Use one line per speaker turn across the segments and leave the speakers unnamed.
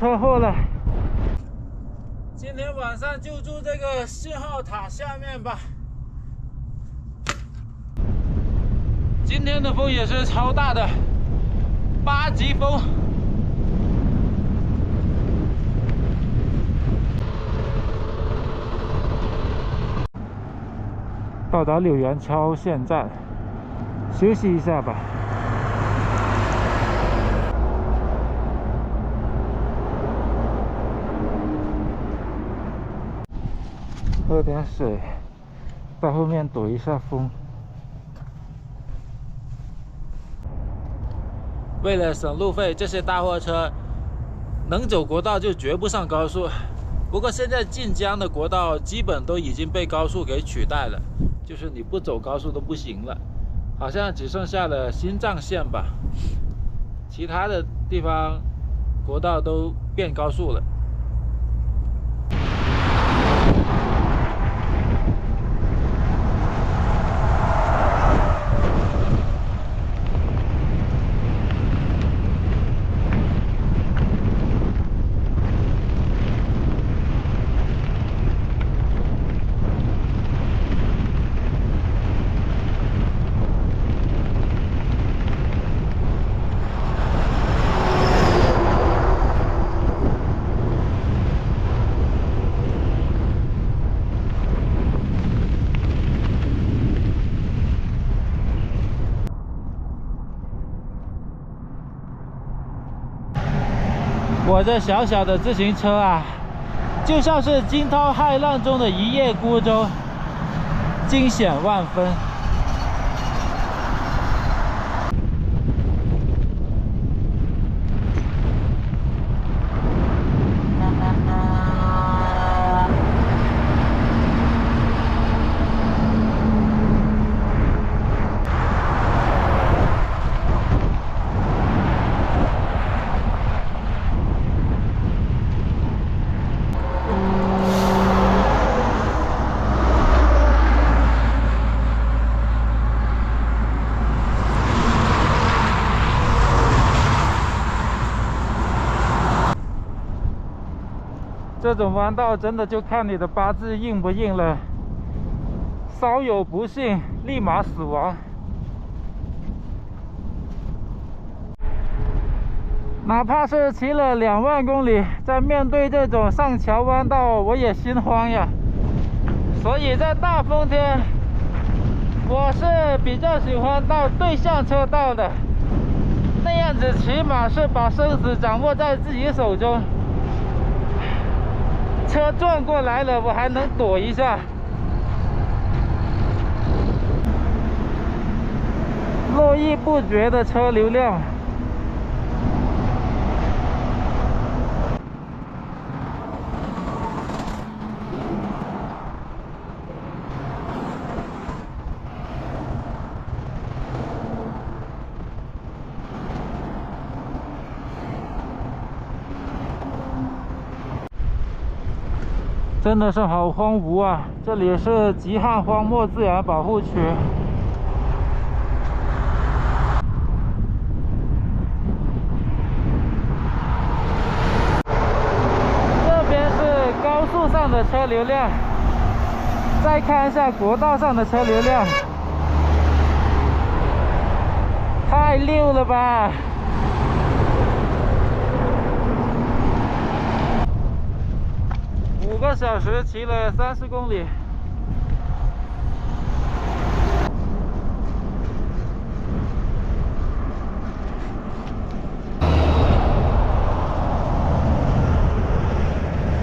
车祸了。
今天晚上就住这个信号塔下面吧。今天的风也是超大的，8级风。
到达柳园超线站，休息一下吧。喝点水，到后面躲一下风。
为了省路费，这些大货车能走国道就绝不上高速。不过现在晋江的国道基本都已经被高速给取代了，就是你不走高速都不行了。好像只剩下了新藏线吧，其他的地方国道都变高速了。我这小小的自行车啊，就像是惊涛骇浪中的一叶孤舟，惊险万分。这种弯道真的就看你的八字硬不硬了，稍有不幸立马死亡。哪怕是骑了2万公里，在面对这种上桥弯道，我也心慌呀。所以在大风天，我是比较喜欢到对向车道的，那样子起码是把生死掌握在自己手中。车撞过来了，我还能躲一下。络绎不绝的车流量，真的是好荒芜啊！这里是极旱荒漠自然保护区。这边是高速上的车流量，再看一下国道上的车流量，太溜了吧！5个小时骑了30公里，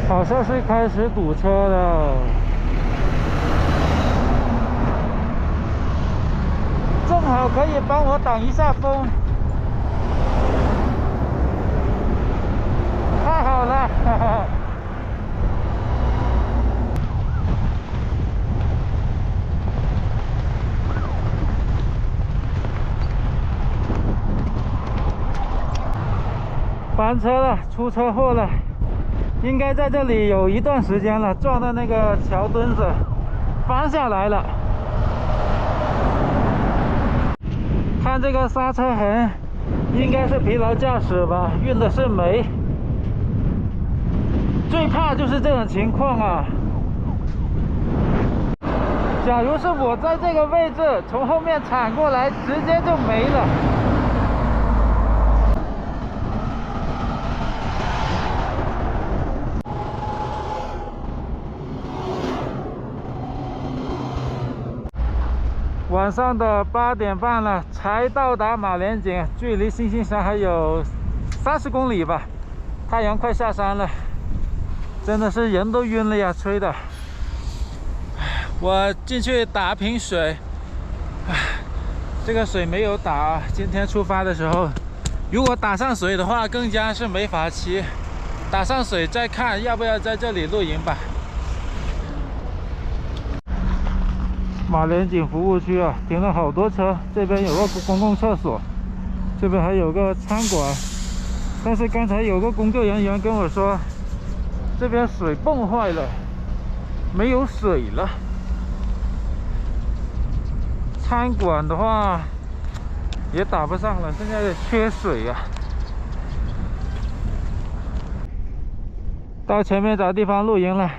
好像是开始堵车了。正好可以帮我挡一下风，太好了，哈哈。翻车了，出车祸了，应该在这里有一段时间了，撞到那个桥墩子，翻下来了。看这个刹车痕，应该是疲劳驾驶吧，运的是煤。
怕就是这种情况啊。假如是我在这个位置，从后面铲过来，直接就没了。晚上的8点半了，才到达马连井，距离星星山还有30公里吧。太阳快下山了，真的是人都晕了呀，吹的。我进去打瓶水，这个水没有打。今天出发的时候，如果打上水的话，更加是没法骑。打上水再看要不要在这里露营吧。马连井服务区啊，停了好多车。这边有个公共厕所，这边还有个餐馆。但是刚才有个工作人员跟我说，这边水泵坏了，没有水了。餐馆的话也打不上了，现在缺水啊。到前面找地方露营了，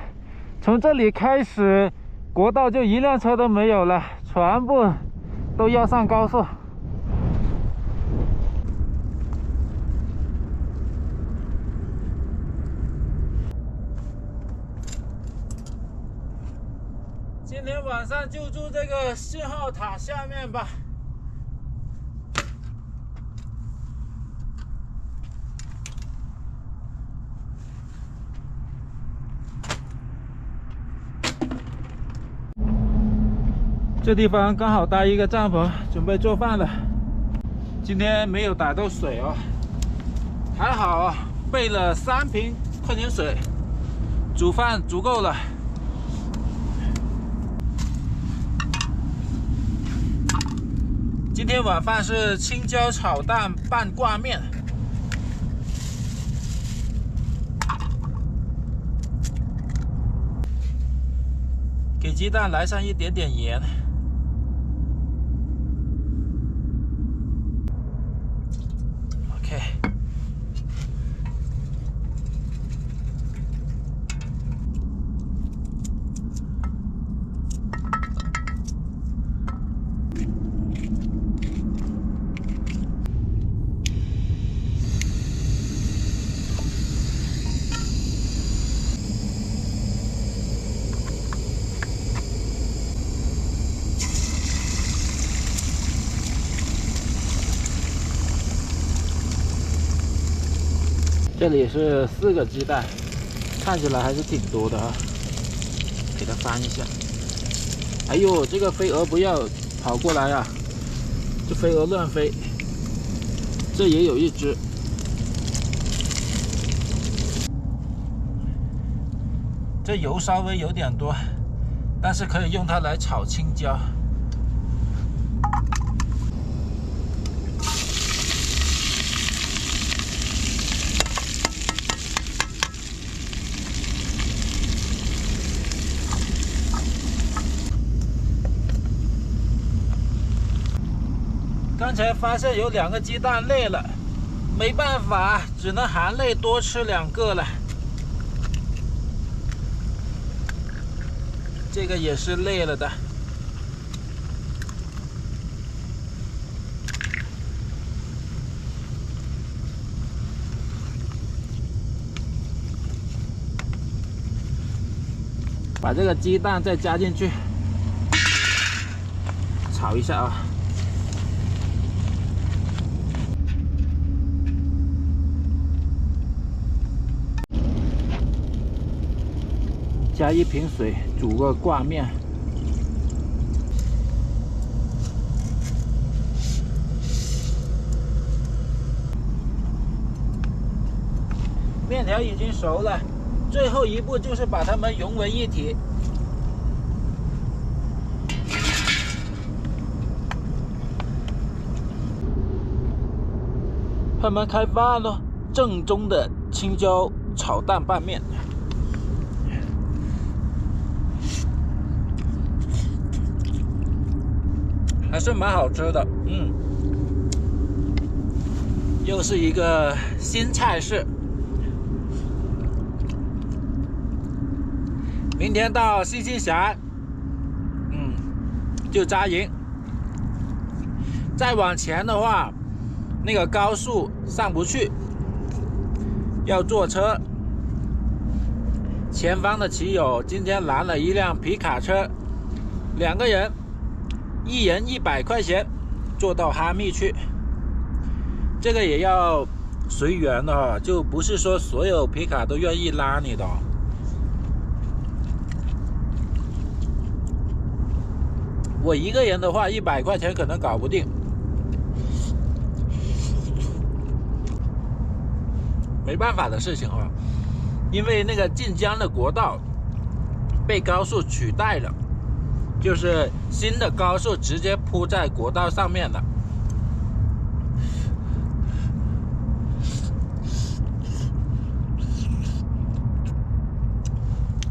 从这里开始。国道就一辆车都没有了，全部都要上高速。今天晚上就住这个信号塔下面吧。这地方刚好搭一个帐篷，准备做饭了。今天没有打到水哦，还好啊，备了3瓶矿泉水，煮饭足够了。今天晚饭是青椒炒蛋拌挂面，给鸡蛋来上一点点盐。这里是4个鸡蛋，看起来还是挺多的啊。给它翻一下。哎呦，这个飞蛾不要跑过来啊！这飞蛾乱飞。这也有一只。这油稍微有点多，但是可以用它来炒青椒。刚才发现有2个鸡蛋累了，没办法，只能含泪多吃2个了。这个也是累了的。把这个鸡蛋再加进去，炒一下啊。加1瓶水，煮个挂面。面条已经熟了，最后一步就是把它们融为一体。慢慢开饭咯，正宗的青椒炒蛋拌面。还是蛮好吃的，又是一个新菜式。
明天到星星峡，就扎营。再往前的话，那个高速上不去，要坐车。前方的骑友今天拦了一辆皮卡车，2个人，1人100块钱，坐到哈密去。这个也要随缘的哈，就不是说所有皮卡都愿意拉你的。我一个人的话，100块钱可能搞不定。没办法的事情啊，因为那个晋江的国道被高速取代了，就是新的高速直接铺在国道上面了。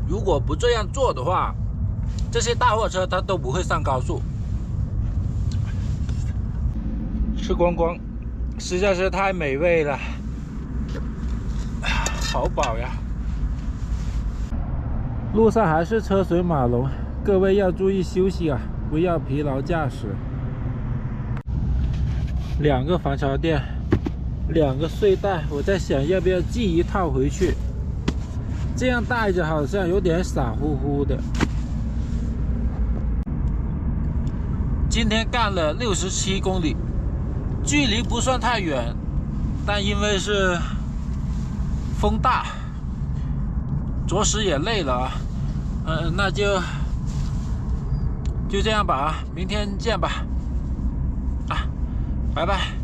如果不这样做的话，这些大货车它都不会上高速。吃光光，实在是太美味了。好饱呀！路上还是车水马龙，各位要注意休息啊，不要疲劳驾驶。2个防潮垫，2个睡袋，我在想要不要寄一套回去，这样带着好像有点傻乎乎的。今天干了67公里，距离不算太远，但因为是风大，着实也累了啊。那就这样吧啊，明天见吧。拜拜。